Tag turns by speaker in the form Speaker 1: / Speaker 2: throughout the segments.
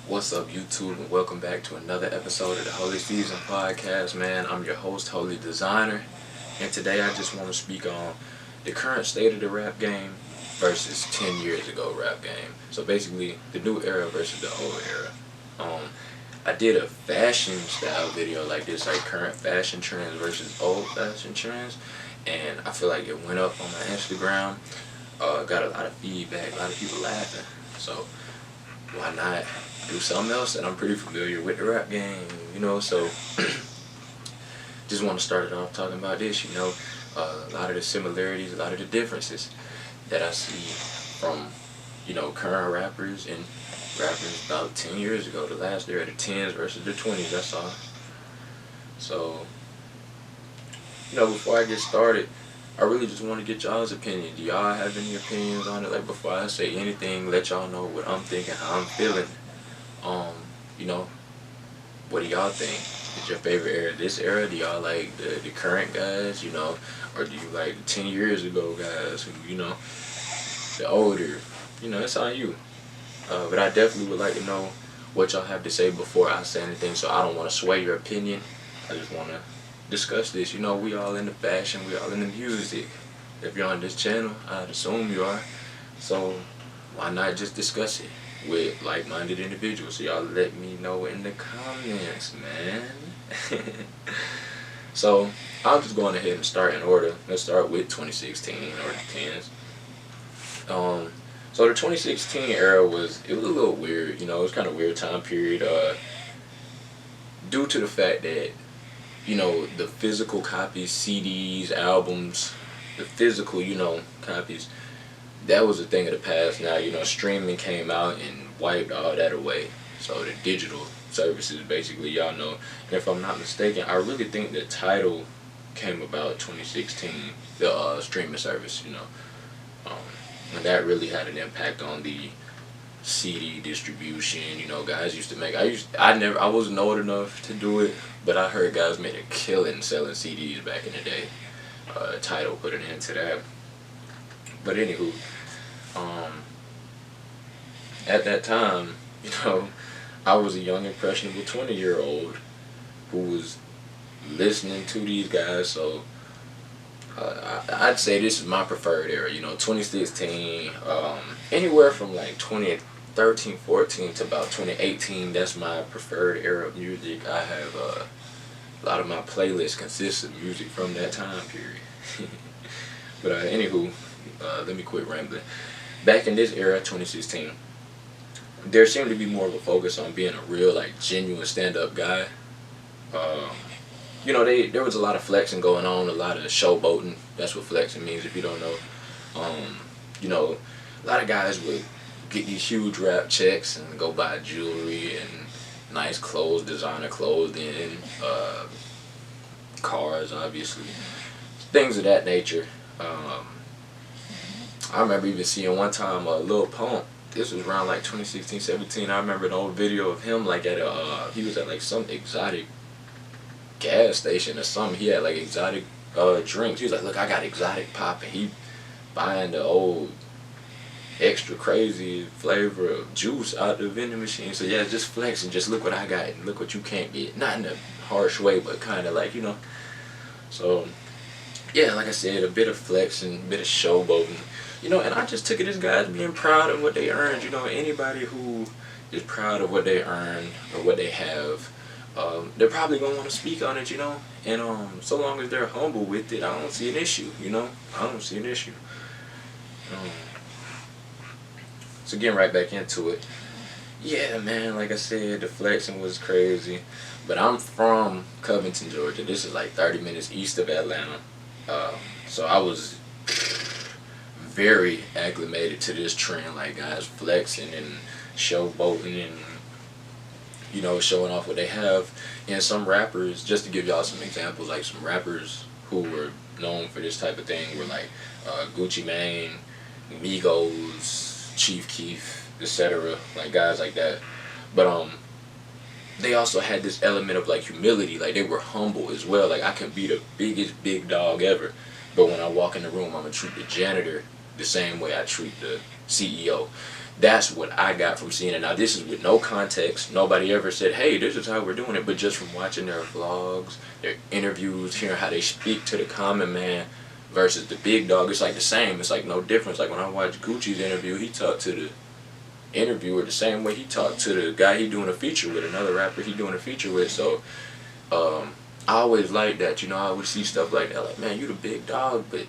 Speaker 1: What's up, YouTube, and welcome back to another episode of the Holy Season Podcast, man. I'm your host, Holy Designer, and today I just want to speak on the current state of the rap game versus 10 years ago rap game. So basically, the new era versus the old era. I did a fashion style video like this, like current fashion trends versus old fashion trends, and I feel like it went up on my Instagram. Got a lot of feedback, a lot of people laughing. So why not do something else that I'm pretty familiar with the rap game, so just want to start it off talking about this, a lot of the similarities, a lot of the differences that I see from, current rappers and rappers about 10 years ago. The last era, the 10s versus the 20s, that's all. So, before I get started, I really just want to get y'all's opinion. Do y'all have any opinions on it? Like, before I say anything, let y'all know what I'm thinking, how I'm feeling. You know, what do y'all think? Is your favorite era this era? Do y'all like the current guys, or do you like the 10 years ago guys who, the older? It's on you. But I definitely would like to know what y'all have to say before I say anything, so I don't want to sway your opinion. I just want to discuss this. We all into fashion, we all into music. If you're on this channel, I'd assume you are. So why not just discuss it with like-minded individuals? So y'all let me know in the comments, man. So I'll just go on ahead and start in order. Let's start with 2016 or the 10s. So the 2016 era was a little weird. It was kind of weird time period. Due to the fact that the physical copies, CDs, albums, the physical copies, that was a thing of the past. Now streaming came out and wiped all that away. So the digital services, basically, y'all know. And if I'm not mistaken, I really think the Tidal came about 2016, the streaming service. And that really had an impact on the CD distribution. Guys used to make. I wasn't old enough to do it, but I heard guys made a killing selling CDs back in the day. Tidal put an end to that. But anywho, at that time, I was a young, impressionable 20-year-old who was listening to these guys. So I'd say this is my preferred era. 2016, anywhere from like 2013, 14 to about 2018. That's my preferred era of music. I have a lot of my playlist consists of music from that time period. But anywho, let me quit rambling. Back in this era, 2016, there seemed to be more of a focus on being a real, genuine stand-up guy. There was a lot of flexing going on, a lot of showboating. That's what flexing means if you don't know. A lot of guys would get these huge rap checks and go buy jewelry and nice clothes, designer clothes, and cars, obviously. Things of that nature. I remember even seeing one time Lil Pump. This was around 2016, 17. I remember an old video of him he was at some exotic gas station or something. He had exotic drinks. He was like, look, I got exotic pop, and he buying the old extra crazy flavor of juice out the vending machine. So yeah, just flex and just look what I got and look what you can't get. Not in a harsh way, but kind of So yeah, like I said, a bit of flexing, a bit of showboating. And I just took it as guys being proud of what they earned. Anybody who is proud of what they earn or what they have, they're probably going to want to speak on it, And so long as they're humble with it, I don't see an issue, I don't see an issue. So getting right back into it. Yeah, man, like I said, the flexing was crazy. But I'm from Covington, Georgia. This is 30 minutes east of Atlanta. So I was very acclimated to this trend, guys flexing and showboating and showing off what they have. And some rappers, just to give y'all some examples, some rappers who were known for this type of thing were Gucci Mane, Migos, Chief Keef, etc. Guys like that. But they also had this element of humility. They were humble as well. I can be the biggest big dog ever, but when I walk in the room, I'm gonna treat the janitor the same way I treat the CEO. That's what I got from seeing it. Now this is with no context. Nobody ever said, hey, this is how we're doing it, but just from watching their vlogs, their interviews, hearing how they speak to the common man versus the big dog, it's like the same. It's like no difference. Like when I watched Gucci's interview, he talked to the interviewer the same way he talked to the guy he doing a feature with, another rapper he doing a feature with. So I always like that, you know. I would see stuff like that, like, man, you the big dog, but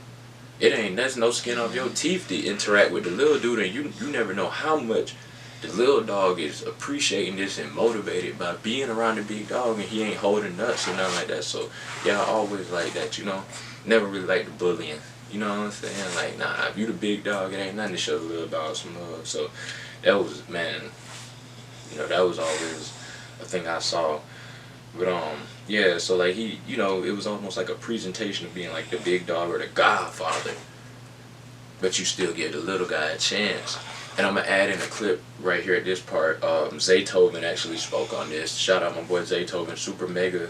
Speaker 1: that's no skin off your teeth to interact with the little dude, and you never know how much the little dog is appreciating this and motivated by being around the big dog, and he ain't holding nuts or nothing like that. So yeah, I always like that, you know. Never really like the bullying, you know what I'm saying? Like, nah, if you the big dog, it ain't nothing to show the little dog some love. So that was, man, you know, that was always a thing I saw. But yeah, so like he, you know, it was almost like a presentation of being like the big dog or the godfather, but you still give the little guy a chance. And I'm gonna add in a clip right here at this part. Zaytoven actually spoke on this. Shout out my boy Zaytoven, super mega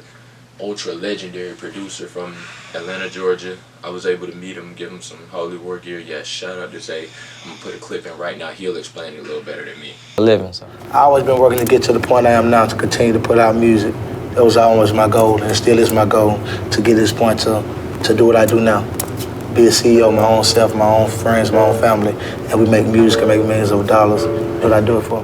Speaker 1: ultra legendary producer from Atlanta, Georgia. I was able to meet him, give him some holy war gear. Yes, shout out to Zay. I'm gonna put a clip in right now. He'll explain it a little better than me.
Speaker 2: Living, so I always been working to get to the point I am now, to continue to put out music. That was always my goal, and it still is my goal, to get to this point to do what I do now. Be a CEO of my own self, my own friends, my own family, and we make music and make millions of dollars. That's what I do it for.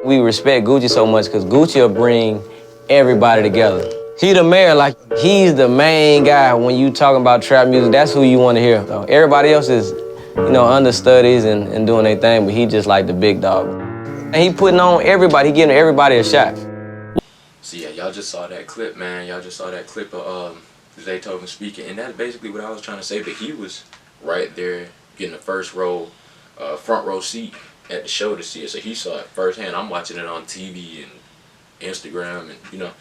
Speaker 3: We respect Gucci so much because Gucci will bring everybody together. He the mayor, like, he's the main guy when you talking about trap music. That's who you want to hear. So everybody else is, you know, understudies and doing their thing, but he just like the big dog. And he putting on everybody, he giving everybody a shot.
Speaker 1: So yeah, y'all just saw that clip, man. Y'all just saw that clip of Zaytoven speaking, and that's basically what I was trying to say. But he was right there getting the front row seat at the show to see it, so he saw it firsthand. I'm watching it on TV and Instagram, and you know,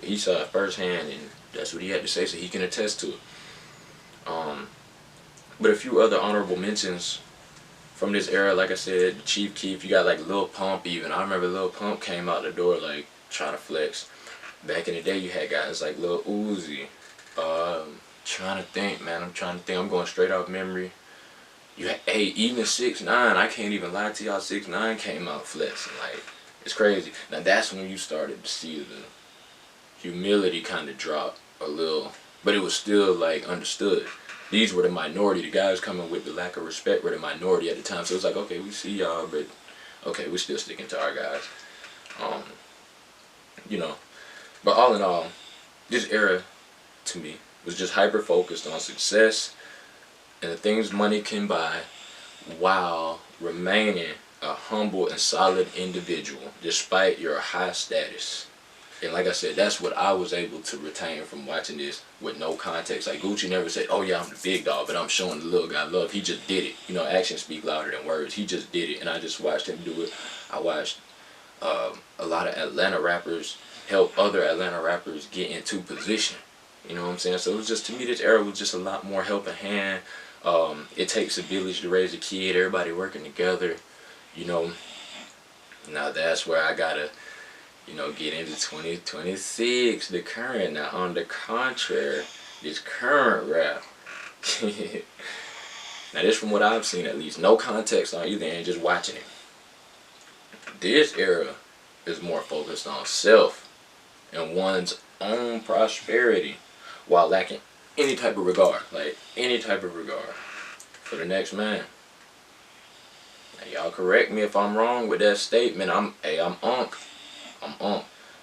Speaker 1: he saw it firsthand, and that's what he had to say, so he can attest to it. But a few other honorable mentions from this era, like I said, Chief Keef. You got like Lil Pump even. I remember Lil Pump came out the door like trying to flex. Back in the day, you had guys like Lil Uzi. Trying to think, man. I'm going straight off memory. You had, hey, even 6ix9ine. I can't even lie to y'all. 6ix9ine came out flexing. Like, it's crazy. Now that's when you started to see the humility kind of drop a little, but it was still like understood. These were the minority. The guys coming with the lack of respect were the minority at the time. So it's like, okay, we see y'all, but okay, we're still sticking to our guys. You know, but all in all, this era to me was just hyper focused on success and the things money can buy, while remaining a humble and solid individual despite your high status. And like I said, that's what I was able to retain from watching this with no context. Like Gucci never said, oh yeah, I'm the big dog, but I'm showing the little guy love. He just did it. You know, actions speak louder than words. He just did it, and I just watched him do it. I watched a lot of Atlanta rappers help other Atlanta rappers get into position. You know what I'm saying? So it was just, to me, this era was just a lot more helping hand. It takes a village to raise a kid, everybody working together, you know. Now that's where I gotta, you know, get into 2026, the current. Now on the contrary, this current rap, now this from what I've seen at least, no context on either end, just watching it. This era is more focused on self and one's own prosperity while lacking any type of regard, like any type of regard for the next man. Now, y'all correct me if I'm wrong with that statement. I'm unk.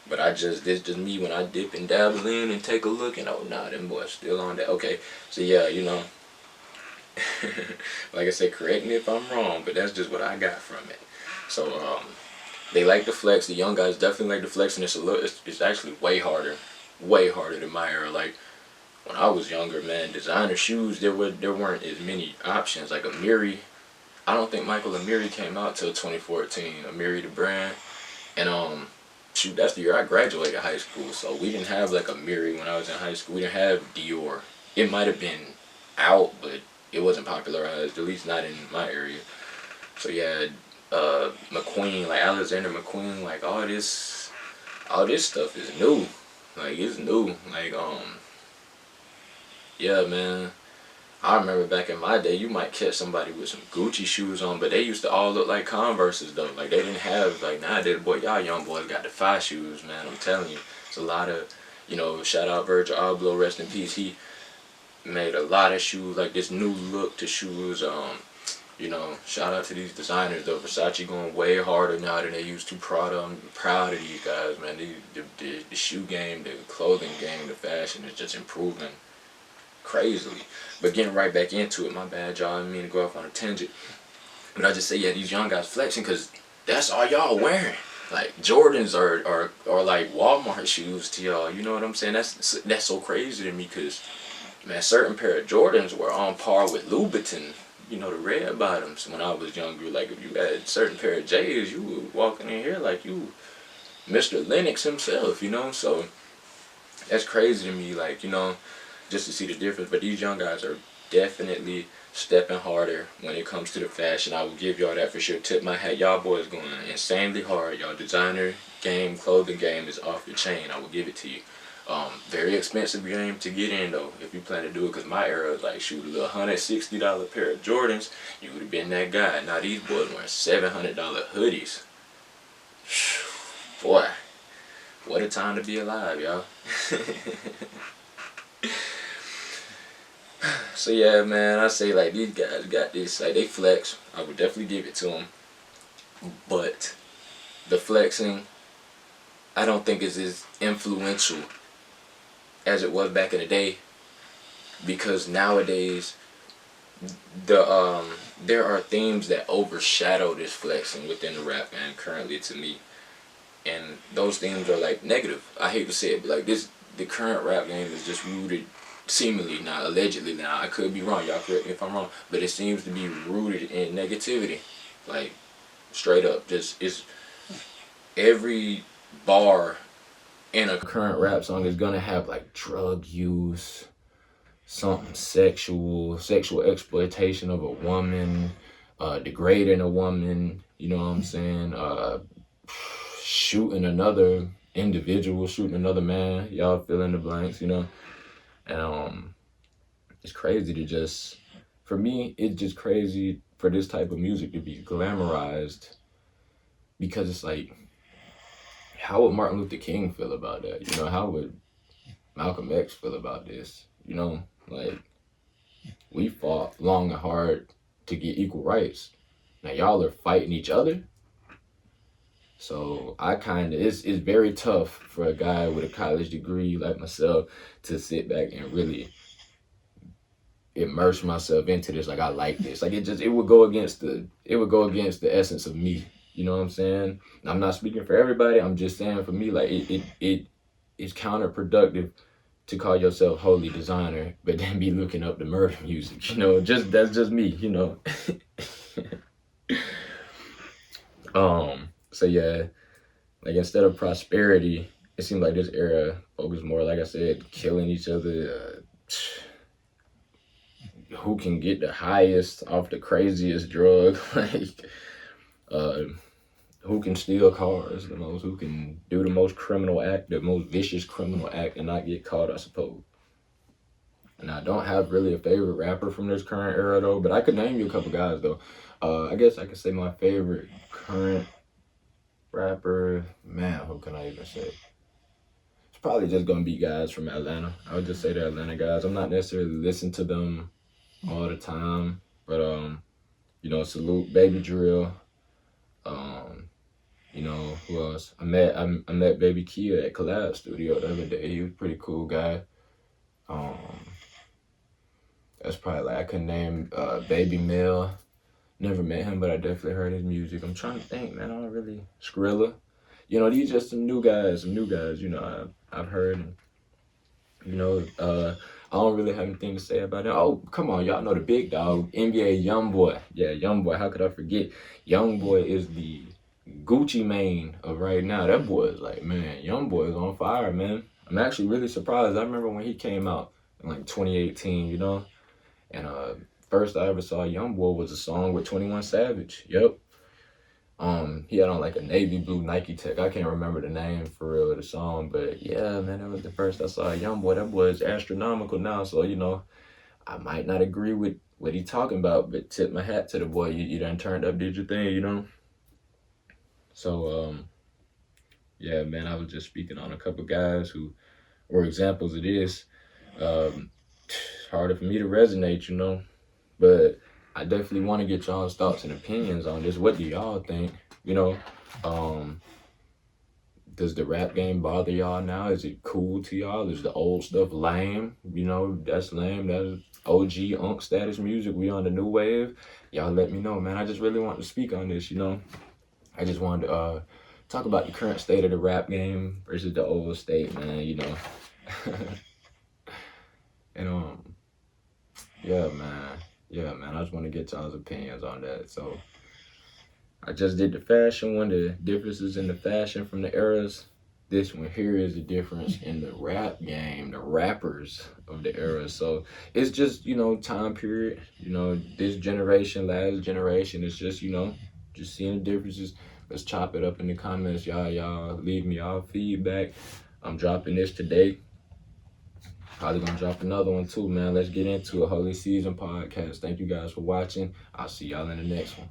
Speaker 1: But this just me when I dip and dabble in and take a look, and oh nah, them boys still on that. Okay, so yeah, you know, like I said, correct me if I'm wrong, but that's just what I got from it. So they like to flex. The young guys definitely like to flex, and it's actually way harder than my era. Like when I was younger, man, designer shoes, there weren't as many options. Like Amiri, I don't think Michael Amiri came out till 2014. Amiri the brand, and shoot, that's the year I graduated high school. So we didn't have like Amiri when I was in high school. We didn't have Dior. It might have been out, but it wasn't popularized, at least not in my area. So yeah, McQueen, like Alexander McQueen, like all this stuff is new. Like it's new. Like yeah, man, I remember back in my day, you might catch somebody with some Gucci shoes on, but they used to all look like Converses though. Like they didn't have like nowadays, boy, y'all young boys got the fire shoes, man. I'm telling you, it's a lot of, shout out Virgil Abloh, rest in peace. He made a lot of shoes, like this new look to shoes. Shout out to these designers though. Versace going way harder now than they used to. Prada, I'm proud of these guys, man. The shoe game, the clothing game, the fashion is just improving crazily. But getting right back into it, my bad, y'all. I didn't mean to go off on a tangent. But I just say, yeah, these young guys flexing because that's all y'all wearing. Like Jordans are like Walmart shoes to y'all. You know what I'm saying? That's so crazy to me because, man, certain pair of Jordans were on par with Louboutin. The red bottoms when I was younger. Like if you had a certain pair of J's, you were walking in here like you Mr. Lennox himself, So that's crazy to me, like, just to see the difference. But these young guys are definitely stepping harder when it comes to the fashion. I will give y'all that for sure. Tip my hat. Y'all boys going insanely hard. Y'all designer game, clothing game is off the chain. I will give it to you. Very expensive game to get in though, if you plan to do it, because my era was like, shoot, a little $160 pair of Jordans, you would have been that guy. Now these boys wearing $700 hoodies. Boy, what a time to be alive, y'all. So yeah, man, I say like these guys got this, like they flex. I would definitely give it to them, but the flexing, I don't think is as influential as it was back in the day, because nowadays there are themes that overshadow this flexing within the rap game currently to me, and those themes are like negative. I hate to say it, but like the current rap game is just rooted, seemingly now, allegedly now, I could be wrong, y'all correct me if I'm wrong, but it seems to be rooted in negativity, like straight up. Just it's every bar in a current rap song is gonna have like drug use, something sexual exploitation of a woman, degrading a woman, you know what I'm saying, shooting another individual, shooting another man, y'all fill in the blanks, and it's crazy to just, for me, it's just crazy for this type of music to be glamorized, because it's like, how would Martin Luther King feel about that? How would Malcolm X feel about this? Like, we fought long and hard to get equal rights. Now y'all are fighting each other. So it's very tough for a guy with a college degree like myself to sit back and really immerse myself into this. Like, I like this. Like, it would go against the essence of me. You know what I'm saying? I'm not speaking for everybody. I'm just saying for me, like it is counterproductive to call yourself holy designer, but then be looking up the murder music. That's just me. So yeah, like instead of prosperity, it seems like this era focused more, like I said, killing each other. Who can get the highest off the craziest drug? Like, who can steal cars the most, who can do the most criminal act, the most vicious criminal act, and not get caught, I suppose. And I don't have really a favorite rapper from this current era though, but I could name you a couple guys though. I guess I could say my favorite current rapper, man, who can I even say? It's probably just gonna be guys from Atlanta. I would just say the Atlanta guys. I'm not necessarily listening to them all the time, but salute Baby Drill. Who else? I met Baby Kia at Collab Studio the other day. He was a pretty cool guy. That's probably like, I could name Baby Mill. Never met him, but I definitely heard his music. I'm trying to think, man. I don't really. Skrilla. These just some new guys. I've heard. I don't really have anything to say about it. Oh, come on, y'all know the big dog, NBA YoungBoy. Yeah, YoungBoy. How could I forget? YoungBoy is the Gucci main of right now. That boy is like, man, YoungBoy is on fire, man. I'm actually really surprised. I remember when he came out in like 2018, and first I ever saw YoungBoy was a song with 21 Savage. Yep. He had on like a navy blue Nike Tech. I can't remember the name for real of the song, but yeah, man, that was the first I saw YoungBoy. That boy is astronomical now, so I might not agree with what he talking about, but tip my hat to the boy. You done turned up, did your thing, you know? So, yeah, man, I was just speaking on a couple guys who were examples of this. It's harder for me to resonate, you know? But I definitely want to get y'all's thoughts and opinions on this. What do y'all think? You know, does the rap game bother y'all now? Is it cool to y'all? Is the old stuff lame? You know, that's lame. That's OG Unk status music. We on the new wave. Y'all let me know, man. I just really want to speak on this, you know. I just wanted to talk about the current state of the rap game versus the old state, man, you know. And yeah, man, I just want to get y'all's opinions on that. So I just did the fashion one, the differences in the fashion from the eras. This one here is the difference in the rap game, the rappers of the era. So it's just, you know, time period, you know, this generation, last generation, it's just, you know, just seeing the differences. Let's chop it up in the comments. Y'all leave me y'all feedback. I'm dropping this today. Probably gonna drop another one too, man. Let's get into a Holy Season podcast. Thank you guys for watching. I'll see y'all in the next one.